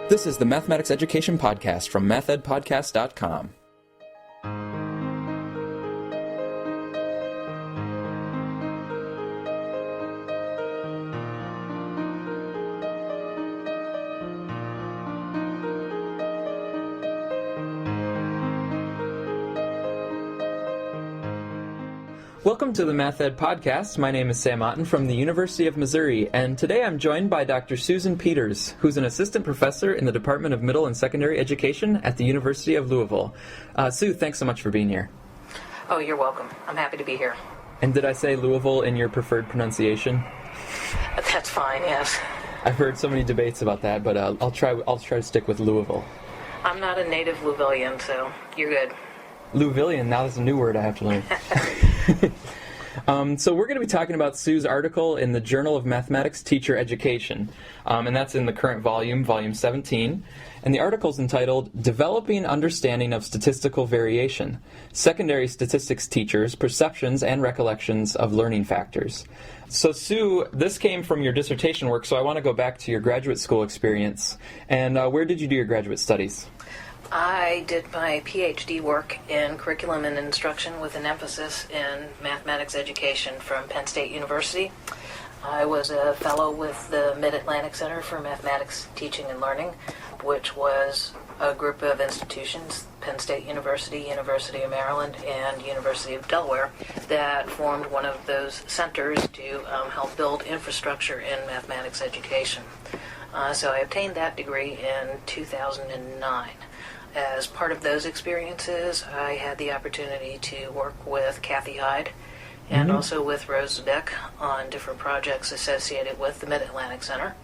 This is the Mathematics Education Podcast from mathedpodcast.com. Welcome to the Math Ed Podcast. My name is Sam Otten from the University of Missouri, and today I'm joined by Dr. Susan Peters, who's an assistant professor in the Department of Middle and Secondary Education at the University of Louisville. Sue, thanks so much for being here. Oh, you're welcome. I'm happy to be here. And did I say Louisville in your preferred pronunciation? That's fine, yes. I've heard so many debates about that, but I'll try to stick with Louisville. I'm not a native Louisvillian, so you're good. Louisvillian, now that's a new word I have to learn. So we're going to be talking about Sue's article in the Journal of Mathematics Teacher Education, and that's in the current volume, volume 17. And the article's entitled, Developing Understanding of Statistical Variation, Secondary Statistics Teachers' Perceptions and Recollections of Learning Factors. So Sue, this came from your dissertation work, so I want to go back to your graduate school experience. And where did you do your graduate studies? I did my PhD work in curriculum and instruction with an emphasis in mathematics education from Penn State University. I was a fellow with the Mid-Atlantic Center for Mathematics Teaching and Learning, which was a group of institutions, Penn State University, University of Maryland, and University of Delaware, that formed one of those centers to help build infrastructure in mathematics education. So I obtained that degree in 2009. As part of those experiences, I had the opportunity to work with Kathy Hyde and also with Rose Beck on different projects associated with the Mid-Atlantic Center.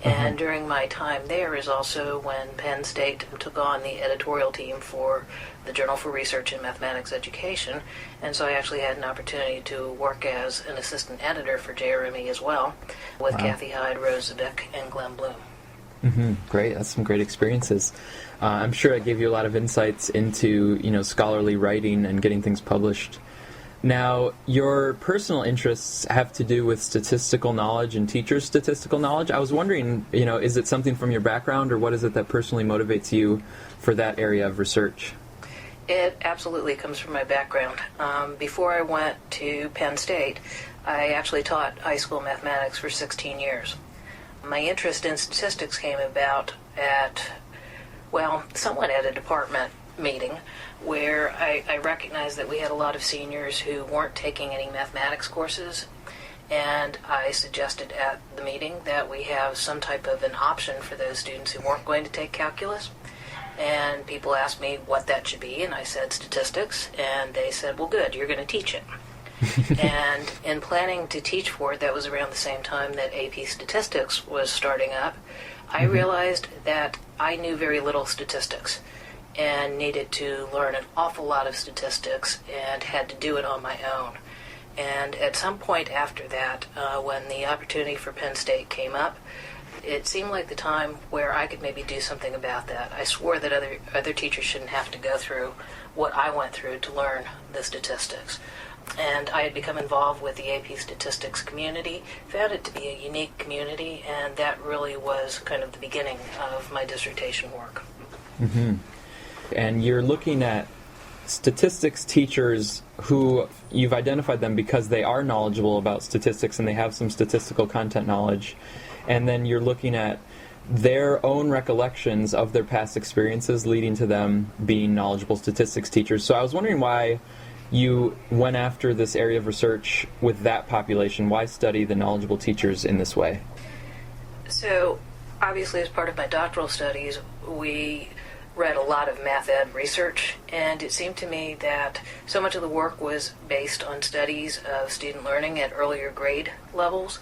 And during my time there is also when Penn State took on the editorial team for the Journal for Research in Mathematics Education, and so I actually had an opportunity to work as an assistant editor for JRME as well, with Kathy Hyde, Rose Beck, and Glenn Bloom. Great, that's some great experiences. I'm sure it gave you a lot of insights into, scholarly writing and getting things published. Now, your personal interests have to do with statistical knowledge and teachers' statistical knowledge. I was wondering, is it something from your background, or what is it that personally motivates you for that area of research? It absolutely comes from my background. Before I went to Penn State, I actually taught high school mathematics for 16 years. My interest in statistics came about somewhat at a department meeting where I recognized that we had a lot of seniors who weren't taking any mathematics courses, and I suggested at the meeting that we have some type of an option for those students who weren't going to take calculus. And people asked me what that should be, and I said statistics, and they said, well, good, you're going to teach it. And in planning to teach for it, that was around the same time that AP Statistics was starting up, I realized that I knew very little statistics and needed to learn an awful lot of statistics and had to do it on my own. And at some point after that, when the opportunity for Penn State came up, it seemed like the time where I could maybe do something about that. I swore that other teachers shouldn't have to go through what I went through to learn the statistics. And I had become involved with the AP Statistics community, found it to be a unique community, and that really was kind of the beginning of my dissertation work. And you're looking at statistics teachers who you've identified them because they are knowledgeable about statistics and they have some statistical content knowledge, and then you're looking at their own recollections of their past experiences leading to them being knowledgeable statistics teachers. So I was wondering why you went after this area of research with that population. Why study the knowledgeable teachers in this way? So, obviously, as part of my doctoral studies, we read a lot of math ed research, and it seemed to me that so much of the work was based on studies of student learning at earlier grade levels,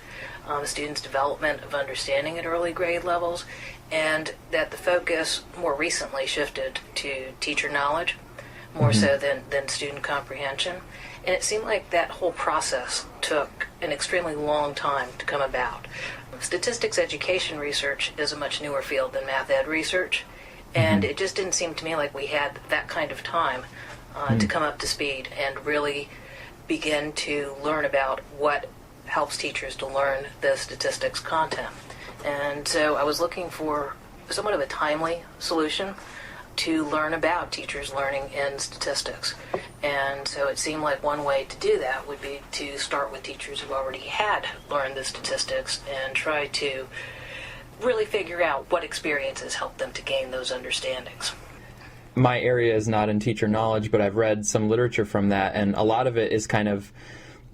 students' development of understanding at early grade levels, and that the focus more recently shifted to teacher knowledge, more so than student comprehension. And it seemed like that whole process took an extremely long time to come about. Statistics education research is a much newer field than math ed research, and it just didn't seem to me like we had that kind of time to come up to speed and really begin to learn about what helps teachers to learn the statistics content. And so I was looking for somewhat of a timely solution to learn about teachers learning in statistics. And so it seemed like one way to do that would be to start with teachers who already had learned the statistics and try to really figure out what experiences helped them to gain those understandings. My area is not in teacher knowledge, but I've read some literature from that, and a lot of it is kind of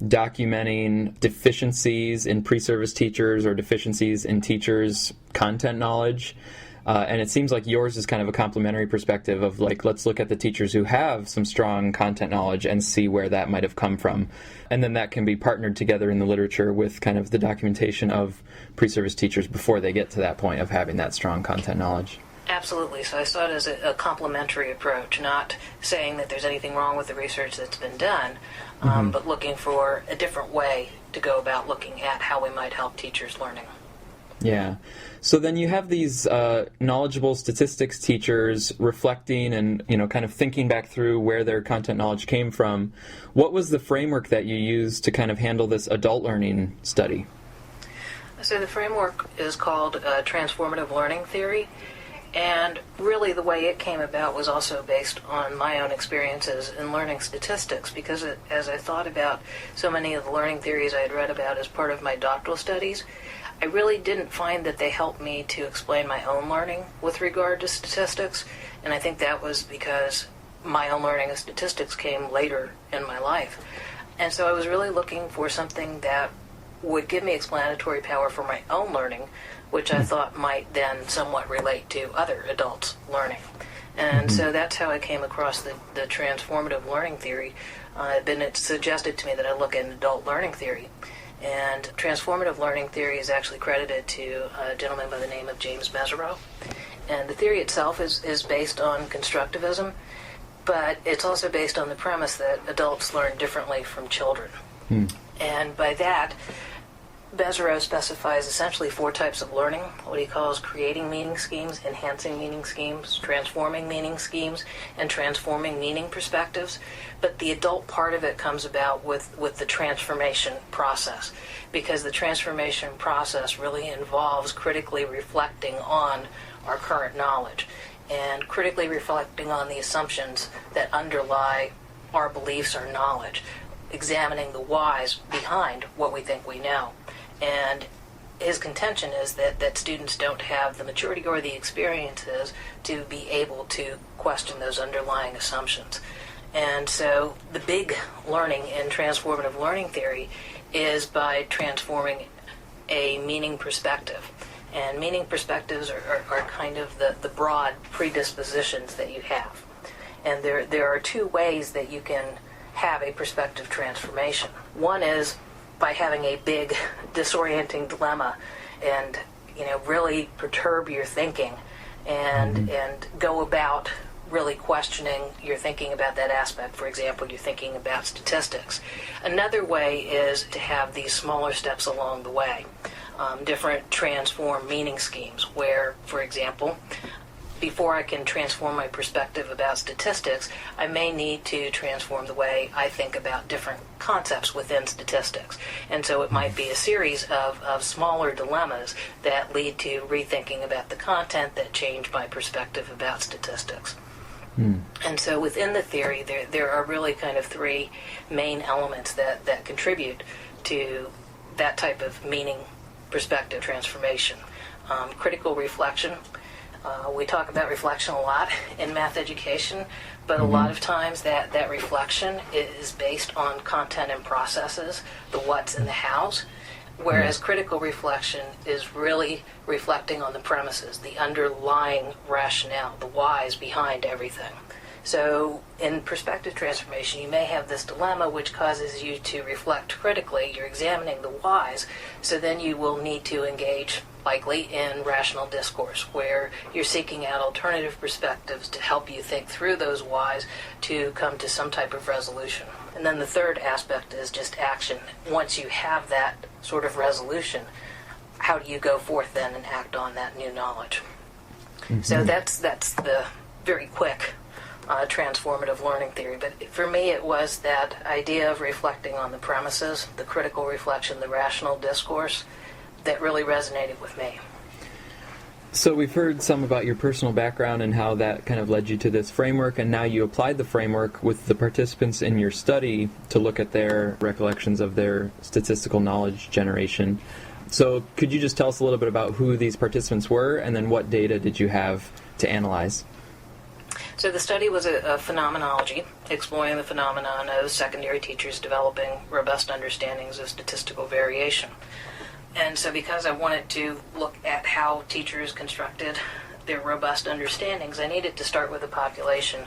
documenting deficiencies in pre-service teachers or deficiencies in teachers' content knowledge. And it seems like yours is kind of a complementary perspective of like, let's look at the teachers who have some strong content knowledge and see where that might have come from. And then that can be partnered together in the literature with kind of the documentation of pre-service teachers before they get to that point of having that strong content knowledge. Absolutely. So I saw it as a complementary approach, not saying that there's anything wrong with the research that's been done, but looking for a different way to go about looking at how we might help teachers learning. Yeah. So then you have these knowledgeable statistics teachers reflecting and, kind of thinking back through where their content knowledge came from. What was the framework that you used to kind of handle this adult learning study? So the framework is called transformative learning theory. And really the way it came about was also based on my own experiences in learning statistics, because as I thought about so many of the learning theories I had read about as part of my doctoral studies, I really didn't find that they helped me to explain my own learning with regard to statistics, and I think that was because my own learning of statistics came later in my life. And so I was really looking for something that would give me explanatory power for my own learning, which I thought might then somewhat relate to other adults' learning. And so that's how I came across the transformative learning theory. It's suggested to me that I look at adult learning theory. And transformative learning theory is actually credited to a gentleman by the name of James Mesereau. And the theory itself is based on constructivism, but it's also based on the premise that adults learn differently from children. And by that, Mesereau specifies essentially 4 types of learning, what he calls creating meaning schemes, enhancing meaning schemes, transforming meaning schemes, and transforming meaning perspectives. But the adult part of it comes about with the transformation process, because the transformation process really involves critically reflecting on our current knowledge and critically reflecting on the assumptions that underlie our beliefs or knowledge, examining the whys behind what we think we know. And his contention is that students don't have the maturity or the experiences to be able to question those underlying assumptions. And so the big learning in transformative learning theory is by transforming a meaning perspective. And meaning perspectives are kind of the broad predispositions that you have. And there are 2 ways that you can have a perspective transformation. One is by having a big disorienting dilemma and really perturb your thinking and go about really questioning your thinking about that aspect. For example, you're thinking about statistics. Another way is to have these smaller steps along the way, different transform meaning schemes where, for example, before I can transform my perspective about statistics, I may need to transform the way I think about different concepts within statistics. And so it might be a series of smaller dilemmas that lead to rethinking about the content that change my perspective about statistics. And so within the theory, there are really kind of 3 main elements that contribute to that type of meaning perspective transformation. Critical reflection. We talk about reflection a lot in math education, but a lot of times that reflection is based on content and processes, the what's and the how's, whereas critical reflection is really reflecting on the premises, the underlying rationale, the whys behind everything. So in perspective transformation, you may have this dilemma which causes you to reflect critically. You're examining the whys, so then you will need to engage likely in rational discourse, where you're seeking out alternative perspectives to help you think through those whys to come to some type of resolution. And then the third aspect is just action. Once you have that sort of resolution, how do you go forth then and act on that new knowledge? So that's the very quick transformative learning theory. But for me, it was that idea of reflecting on the premises, the critical reflection, the rational discourse, that really resonated with me. So we've heard some about your personal background and how that kind of led you to this framework, and now you applied the framework with the participants in your study to look at their recollections of their statistical knowledge generation. So could you just tell us a little bit about who these participants were, and then what data did you have to analyze? So the study was a phenomenology, exploring the phenomenon of secondary teachers developing robust understandings of statistical variation. And so because I wanted to look at how teachers constructed their robust understandings, I needed to start with a population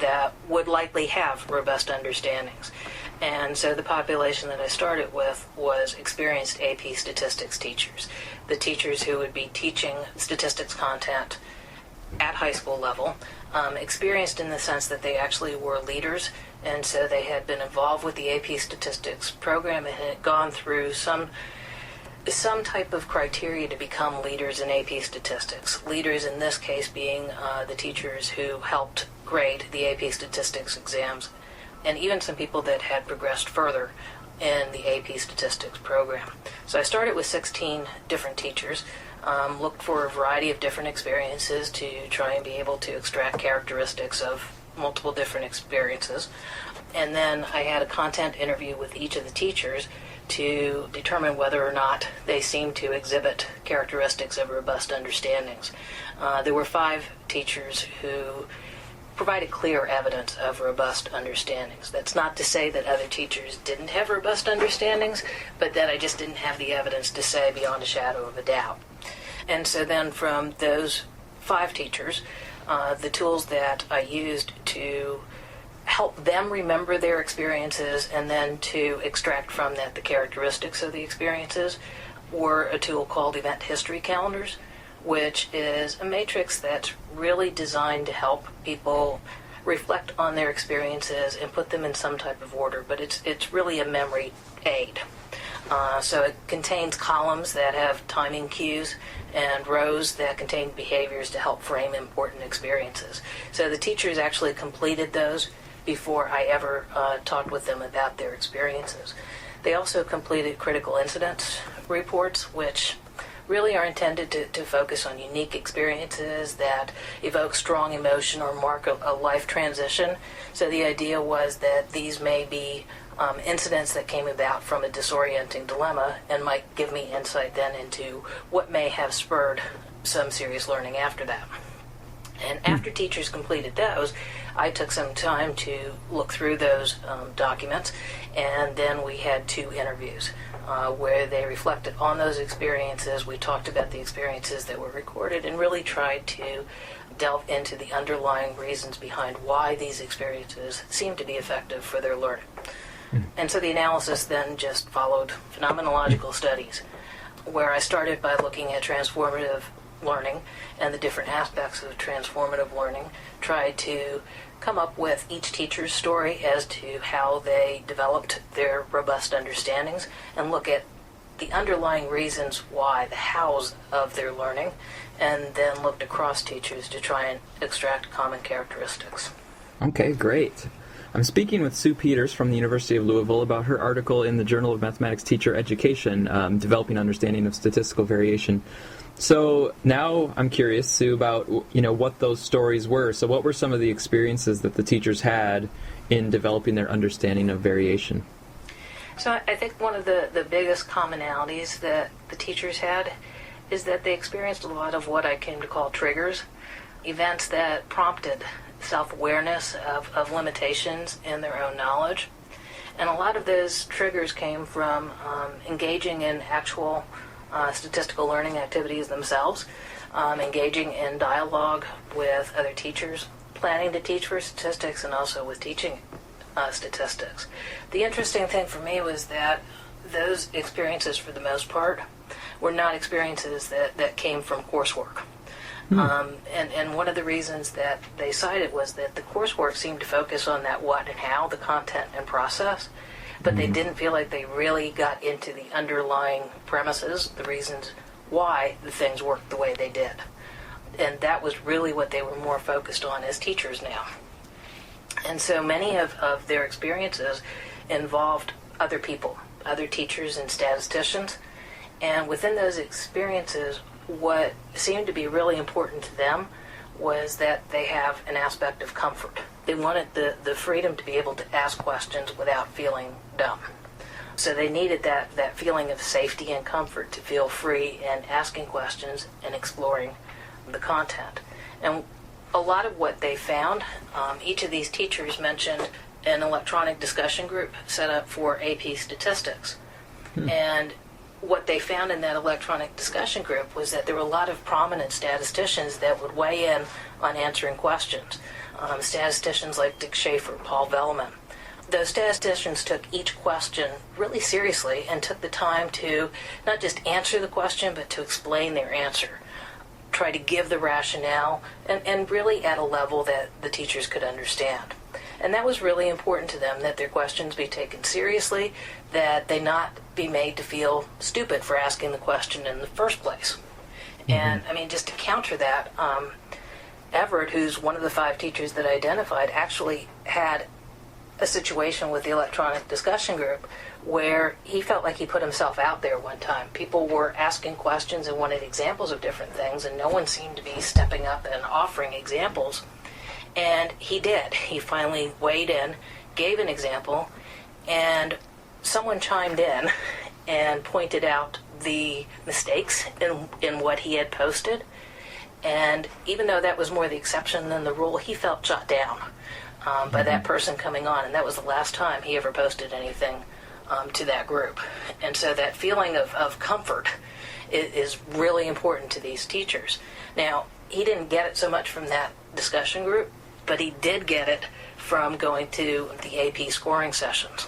that would likely have robust understandings. And so the population that I started with was experienced AP statistics teachers, the teachers who would be teaching statistics content at high school level, experienced in the sense that they actually were leaders, and so they had been involved with the AP statistics program and had gone through some type of criteria to become leaders in AP statistics. Leaders in this case being the teachers who helped grade the AP statistics exams, and even some people that had progressed further in the AP statistics program. So I started with 16 different teachers, looked for a variety of different experiences to try and be able to extract characteristics of multiple different experiences. And then I had a content interview with each of the teachers to determine whether or not they seemed to exhibit characteristics of robust understandings. There were 5 teachers who provided clear evidence of robust understandings. That's not to say that other teachers didn't have robust understandings, but that I just didn't have the evidence to say beyond a shadow of a doubt. And so then from those 5 teachers, the tools that I used to help them remember their experiences and then to extract from that the characteristics of the experiences were a tool called Event History Calendars, which is a matrix that's really designed to help people reflect on their experiences and put them in some type of order, but it's really a memory aid. So it contains columns that have timing cues and rows that contain behaviors to help frame important experiences. So the teachers actually completed those before I ever talked with them about their experiences. They also completed critical incidents reports, which really are intended to focus on unique experiences that evoke strong emotion or mark a life transition. So the idea was that these may be incidents that came about from a disorienting dilemma and might give me insight then into what may have spurred some serious learning after that. And after teachers completed those, I took some time to look through those documents, and then we had 2 interviews where they reflected on those experiences. We talked about the experiences that were recorded and really tried to delve into the underlying reasons behind why these experiences seemed to be effective for their learning. And so the analysis then just followed phenomenological studies, where I started by looking at transformative learning and the different aspects of transformative learning, tried to come up with each teacher's story as to how they developed their robust understandings and look at the underlying reasons why, the hows of their learning, and then looked across teachers to try and extract common characteristics. Okay, great. I'm speaking with Sue Peters from the University of Louisville about her article in the Journal of Mathematics Teacher Education, Developing Understanding of Statistical Variation. So now I'm curious, Sue, about what those stories were. So what were some of the experiences that the teachers had in developing their understanding of variation? So I think one of the biggest commonalities that the teachers had is that they experienced a lot of what I came to call triggers, events that prompted self-awareness of limitations in their own knowledge. And a lot of those triggers came from engaging in actual statistical learning activities themselves, engaging in dialogue with other teachers, planning to teach for statistics, and also with teaching statistics. The interesting thing for me was that those experiences, for the most part, were not experiences that came from coursework. And one of the reasons that they cited was that the coursework seemed to focus on that what and how, the content and process, but they didn't feel like they really got into the underlying premises, the reasons why the things worked the way they did. And that was really what they were more focused on as teachers now. And so many of their experiences involved other people, other teachers and statisticians. And within those experiences, what seemed to be really important to them was that they have an aspect of comfort. They wanted the freedom to be able to ask questions without feeling dumb. So they needed that feeling of safety and comfort to feel free in asking questions and exploring the content. And a lot of what they found, each of these teachers mentioned an electronic discussion group set up for AP statistics. And what they found in that electronic discussion group was that there were a lot of prominent statisticians that would weigh in on answering questions. Statisticians like Dick Schaefer, Paul Velleman. Those statisticians took each question really seriously and took the time to not just answer the question, but to explain their answer, try to give the rationale, and really at a level that the teachers could understand. And that was really important to them, that their questions be taken seriously, that they not be made to feel stupid for asking the question in the first place. And, I mean, just to counter that, Everett, who's one of the 5 teachers that I identified, actually had a situation with the electronic discussion group where he felt like he put himself out there one time. People were asking questions and wanted examples of different things, and no one seemed to be stepping up and offering examples. And he did. He finally weighed in, gave an example, and someone chimed in and pointed out the mistakes in what he had posted. And even though that was more the exception than the rule, he felt shut down by that person coming on, and that was the last time he ever posted anything to that group. And so that feeling of comfort is really important to these teachers. Now, he didn't get it so much from that discussion group, but he did get it from going to the AP scoring sessions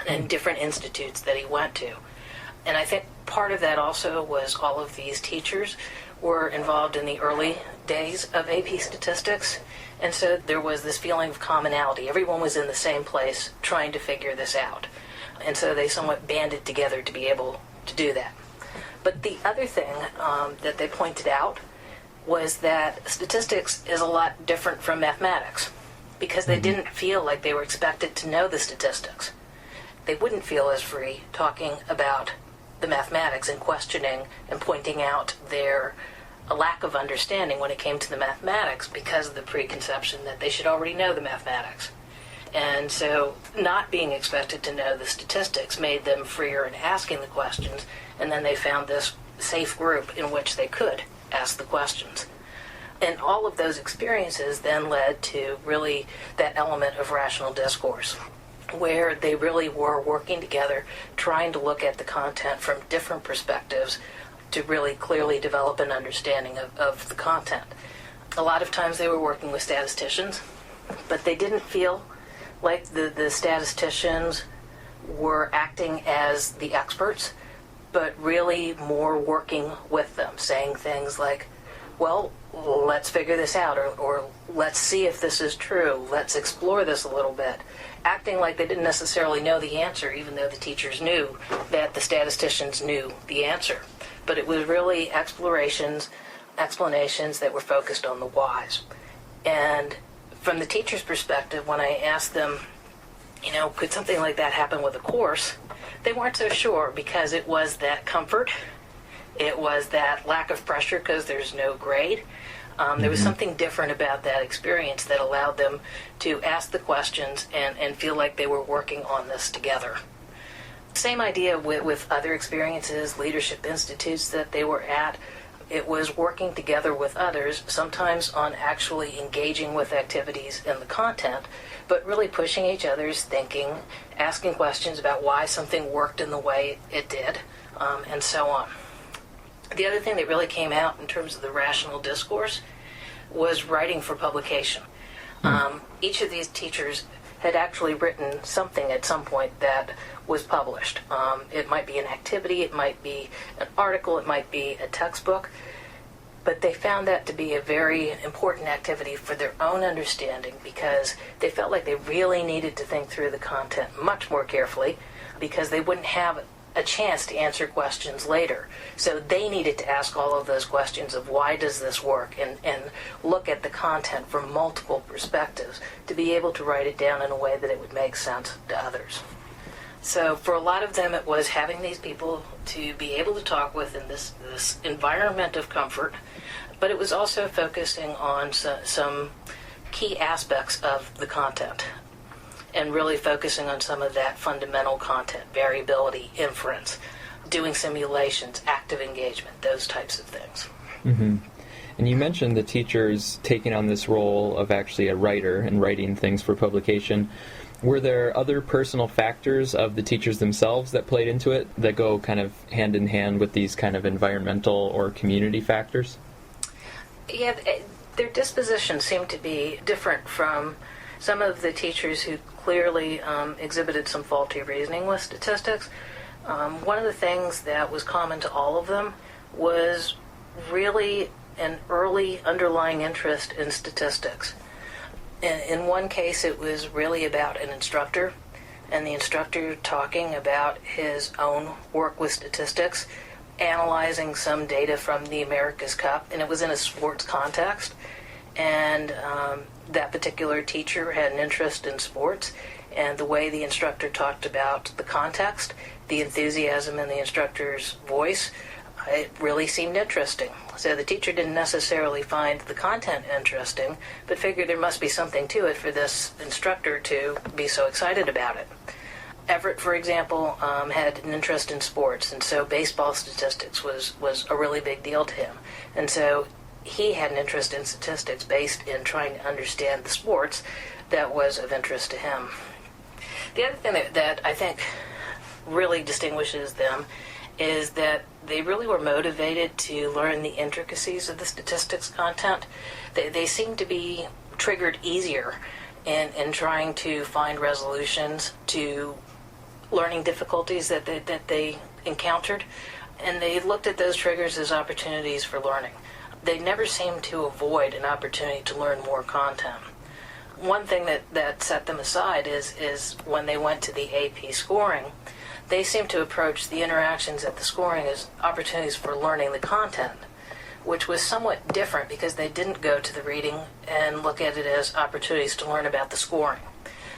and different institutes that he went to. And I think part of that also was all of these teachers were involved in the early days of AP statistics, and so there was this feeling of commonality. Everyone was in the same place trying to figure this out, and so they somewhat banded together to be able to do that. But the other thing that they pointed out was that statistics is a lot different from mathematics, because they didn't feel like they were expected to know the statistics. They wouldn't feel as free talking about the mathematics and questioning and pointing out their lack of understanding when it came to the mathematics because of the preconception that they should already know the mathematics. And so not being expected to know the statistics made them freer in asking the questions, and then they found this safe group in which they could ask the questions. And all of those experiences then led to really that element of rational discourse, where they really were working together, trying to look at the content from different perspectives to really clearly develop an understanding of the content. A lot of times they were working with statisticians, but they didn't feel like the statisticians were acting as the experts, but really more working with them, saying things like, well, let's figure this out, or let's see if this is true, let's explore this a little bit, acting like they didn't necessarily know the answer, even though the teachers knew that the statisticians knew the answer. But it was really explanations that were focused on the whys. And from the teacher's perspective, when I asked them, could something like that happen with a course, they weren't so sure, because it was that comfort, it was that lack of pressure because there's no grade. There was something different about that experience that allowed them to ask the questions and feel like they were working on this together. Same idea with other experiences, leadership institutes that they were at. It was working together with others, sometimes on actually engaging with activities in the content, but really pushing each other's thinking, asking questions about why something worked in the way it did, and so on. The other thing that really came out in terms of the rational discourse was writing for publication. Each of these teachers had actually written something at some point that was published. It might be an activity, it might be an article, it might be a textbook, but they found that to be a very important activity for their own understanding, because they felt like they really needed to think through the content much more carefully, because they wouldn't have a chance to answer questions later. So they needed to ask all of those questions of why does this work, and look at the content from multiple perspectives to be able to write it down in a way that it would make sense to others. So for a lot of them, it was having these people to be able to talk with in this environment of comfort, but it was also focusing on some key aspects of the content and really focusing on some of that fundamental content, variability, inference, doing simulations, active engagement, those types of things. Mm-hmm. And you mentioned the teachers taking on this role of actually a writer and writing things for publication. Were there other personal factors of the teachers themselves that played into it that go kind of hand in hand with these kind of environmental or community factors? Yeah, their disposition seemed to be different from some of the teachers who clearly exhibited some faulty reasoning with statistics. One of the things that was common to all of them was really an early underlying interest in statistics. In one case, it was really about an instructor, and the instructor talking about his own work with statistics, analyzing some data from the America's Cup, and it was in a sports context. And that particular teacher had an interest in sports, and the way the instructor talked about the context, the enthusiasm in the instructor's voice, it really seemed interesting. So the teacher didn't necessarily find the content interesting, but figured there must be something to it for this instructor to be so excited about it. Everett, for example, had an interest in sports, and so baseball statistics was a really big deal to him. And so he had an interest in statistics based in trying to understand the sports that was of interest to him. The other thing that I think really distinguishes them is that they really were motivated to learn the intricacies of the statistics content. They seem to be triggered easier in trying to find resolutions to learning difficulties that they encountered, and they looked at those triggers as opportunities for learning. They never seemed to avoid an opportunity to learn more content. One thing that set them aside is when they went to the AP scoring, they seem to approach the interactions at the scoring as opportunities for learning the content, which was somewhat different because they didn't go to the reading and look at it as opportunities to learn about the scoring.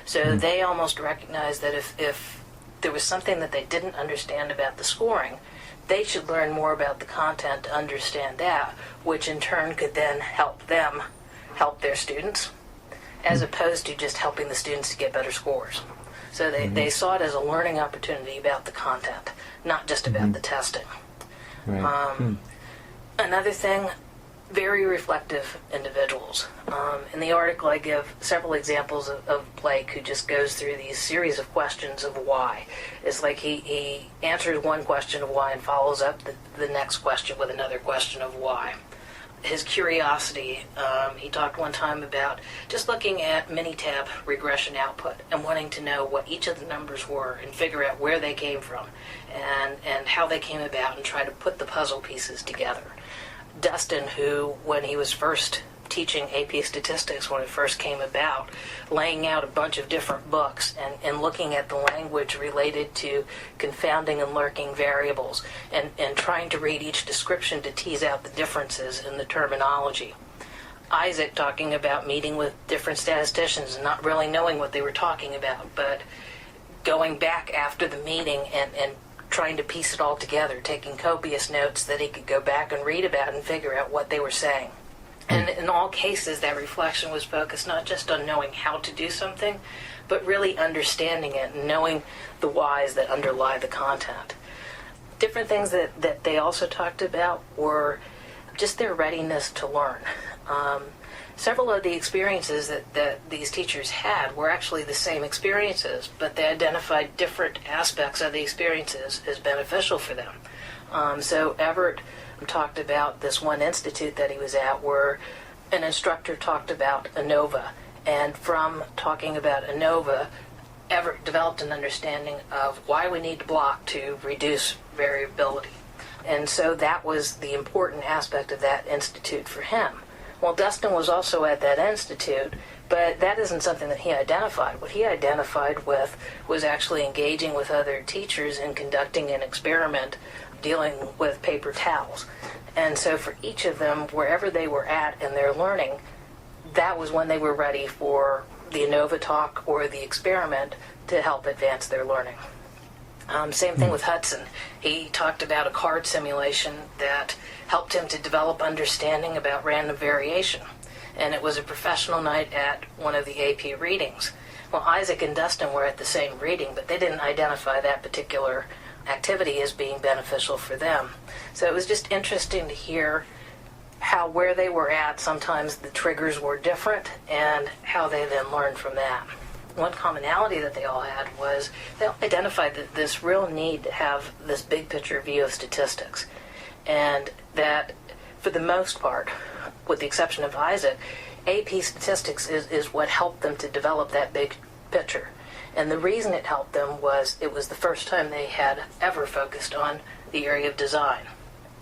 So they almost recognized that if there was something that they didn't understand about the scoring, they should learn more about the content to understand that, which in turn could then help them help their students, as opposed to just helping the students to get better scores. So they saw it as a learning opportunity about the content, not just about the testing. Right. Another thing, very reflective individuals. In the article, I give several examples of Blake, who just goes through these series of questions of why. It's like he answers one question of why and follows up the next question with another question of why. His curiosity, he talked one time about just looking at Minitab regression output and wanting to know what each of the numbers were and figure out where they came from and how they came about and try to put the puzzle pieces together. Dustin, who, when he was first teaching AP statistics, when it first came about, laying out a bunch of different books and looking at the language related to confounding and lurking variables and trying to read each description to tease out the differences in the terminology. Isaac talking about meeting with different statisticians and not really knowing what they were talking about, but going back after the meeting and trying to piece it all together, taking copious notes that he could go back and read about and figure out what they were saying. And in all cases, that reflection was focused not just on knowing how to do something, but really understanding it and knowing the whys that underlie the content. Different things that they also talked about were just their readiness to learn. Several of the experiences that these teachers had were actually the same experiences, but they identified different aspects of the experiences as beneficial for them. So Everett talked about this one institute that he was at where an instructor talked about ANOVA, and from talking about ANOVA, Everett developed an understanding of why we need to block to reduce variability. And so that was the important aspect of that institute for him. Well, Dustin was also at that institute, but that isn't something that he identified. What he identified with was actually engaging with other teachers and conducting an experiment dealing with paper towels. And so for each of them, wherever they were at in their learning, that was when they were ready for the ANOVA talk or the experiment to help advance their learning. Same thing with Hudson. He talked about a card simulation that helped him to develop understanding about random variation. And it was a professional night at one of the AP readings. Well, Isaac and Dustin were at the same reading, but they didn't identify that particular activity as being beneficial for them. So it was just interesting to hear how where they were at, sometimes the triggers were different, and how they then learned from that. One commonality that they all had was they all identified that this real need to have this big picture view of statistics, and that for the most part, with the exception of Isaac, AP statistics is what helped them to develop that big picture. And the reason it helped them was it was the first time they had ever focused on the area of design.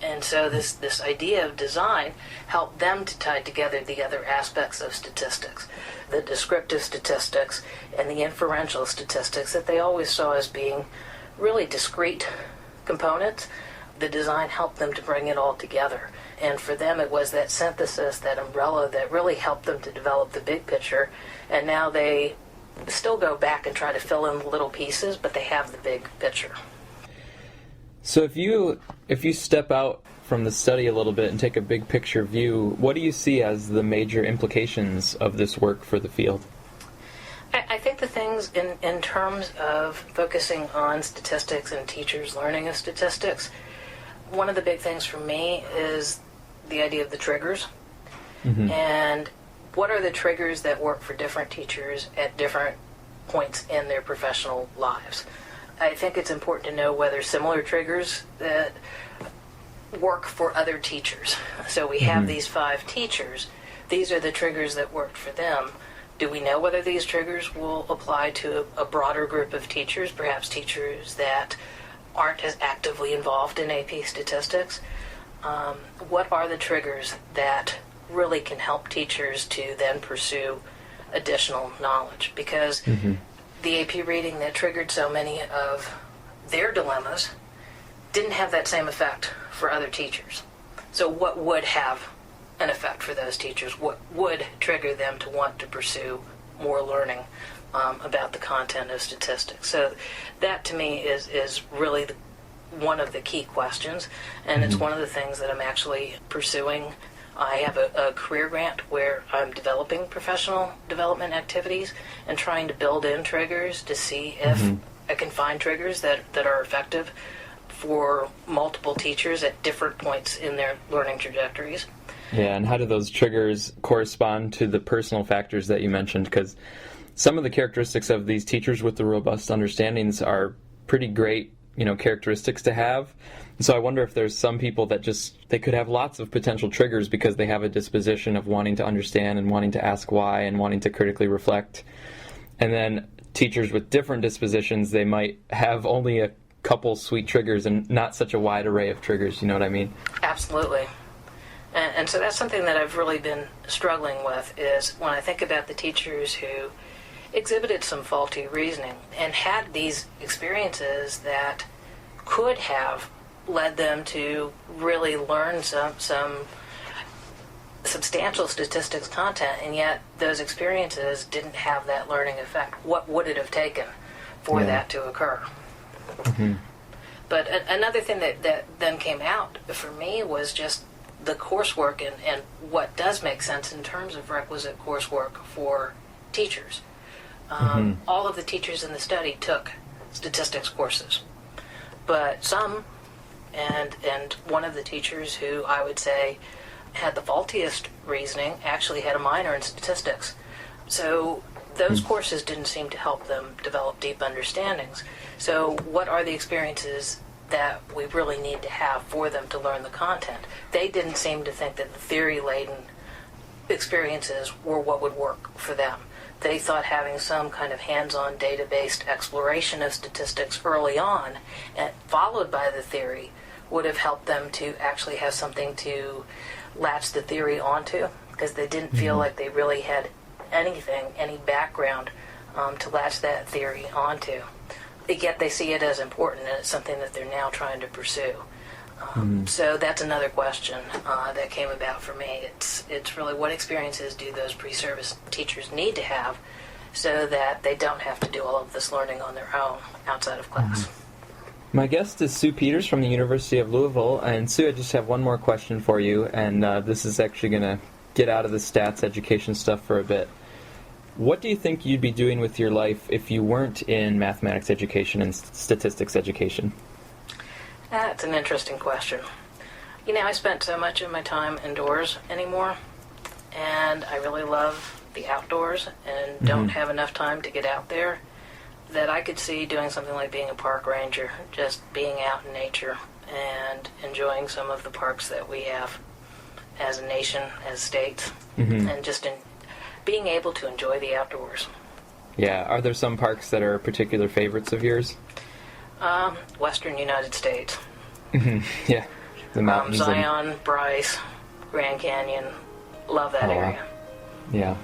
And so this idea of design helped them to tie together the other aspects of statistics, the descriptive statistics and the inferential statistics that they always saw as being really discrete components. The design helped them to bring it all together. And for them, it was that synthesis, that umbrella, that really helped them to develop the big picture. And now they still go back and try to fill in the little pieces, but they have the big picture. So if you step out from the study a little bit and take a big picture view, what do you see as the major implications of this work for the field? I think the things in terms of focusing on statistics and teachers' learning of statistics, one of the big things for me is the idea of the triggers. Mm-hmm. And what are the triggers that work for different teachers at different points in their professional lives? I think it's important to know whether similar triggers that work for other teachers. So we have these 5 teachers. These are the triggers that worked for them. Do we know whether these triggers will apply to a broader group of teachers, perhaps teachers that aren't as actively involved in AP statistics? What are the triggers that really can help teachers to then pursue additional knowledge? Because the AP reading that triggered so many of their dilemmas didn't have that same effect for other teachers. So what would have an effect for those teachers? What would trigger them to want to pursue more learning about the content of statistics? So that to me is really one of the key questions, and it's one of the things that I'm actually pursuing. I have a career grant where I'm developing professional development activities and trying to build in triggers to see if I can find triggers that are effective for multiple teachers at different points in their learning trajectories. Yeah, and how do those triggers correspond to the personal factors that you mentioned? Because some of the characteristics of these teachers with the robust understandings are pretty great, characteristics to have. And so I wonder if there's some people that they could have lots of potential triggers because they have a disposition of wanting to understand and wanting to ask why and wanting to critically reflect. And then teachers with different dispositions, they might have only a couple sweet triggers and not such a wide array of triggers, you know what I mean? Absolutely. And so that's something that I've really been struggling with, is when I think about the teachers who exhibited some faulty reasoning and had these experiences that could have led them to really learn some substantial statistics content, and yet those experiences didn't have that learning effect. What would it have taken for that to occur? But another thing that then came out for me was just the coursework and what does make sense in terms of requisite coursework for teachers. All of the teachers in the study took statistics courses, but some, and one of the teachers who I would say had the faultiest reasoning actually had a minor in statistics. So those courses didn't seem to help them develop deep understandings. So what are the experiences that we really need to have for them to learn the content? They didn't seem to think that the theory-laden experiences were what would work for them. They thought having some kind of hands-on data-based exploration of statistics early on, and followed by the theory, would have helped them to actually have something to latch the theory onto, because they didn't feel like they really had any background to latch that theory onto. Yet they see it as important, and it's something that they're now trying to pursue. So that's another question that came about for me. It's really what experiences do those pre-service teachers need to have so that they don't have to do all of this learning on their own outside of class. My guest is Sue Peters from the University of Louisville. And Sue, I just have one more question for you, and this is actually going to get out of the stats education stuff for a bit. What do you think you'd be doing with your life if you weren't in mathematics education and statistics education? That's an interesting question. I spent so much of my time indoors anymore, and I really love the outdoors and don't have enough time to get out there, that I could see doing something like being a park ranger, just being out in nature and enjoying some of the parks that we have as a nation, as states, and just being able to enjoy the outdoors. Yeah. Are there some parks that are particular favorites of yours? Western United States. Yeah. The mountains. Zion, Bryce, Grand Canyon. Love that area. Yeah.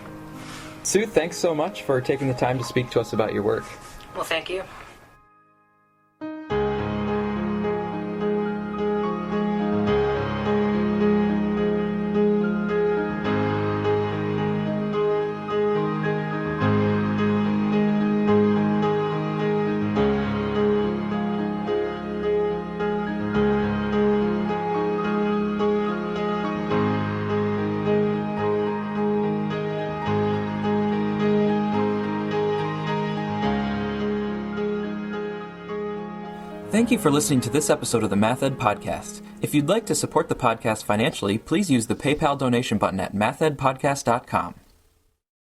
Sue, thanks so much for taking the time to speak to us about your work. Well, thank you. Thank you for listening to this episode of the Math Ed Podcast. If you'd like to support the podcast financially, please use the PayPal donation button at mathedpodcast.com.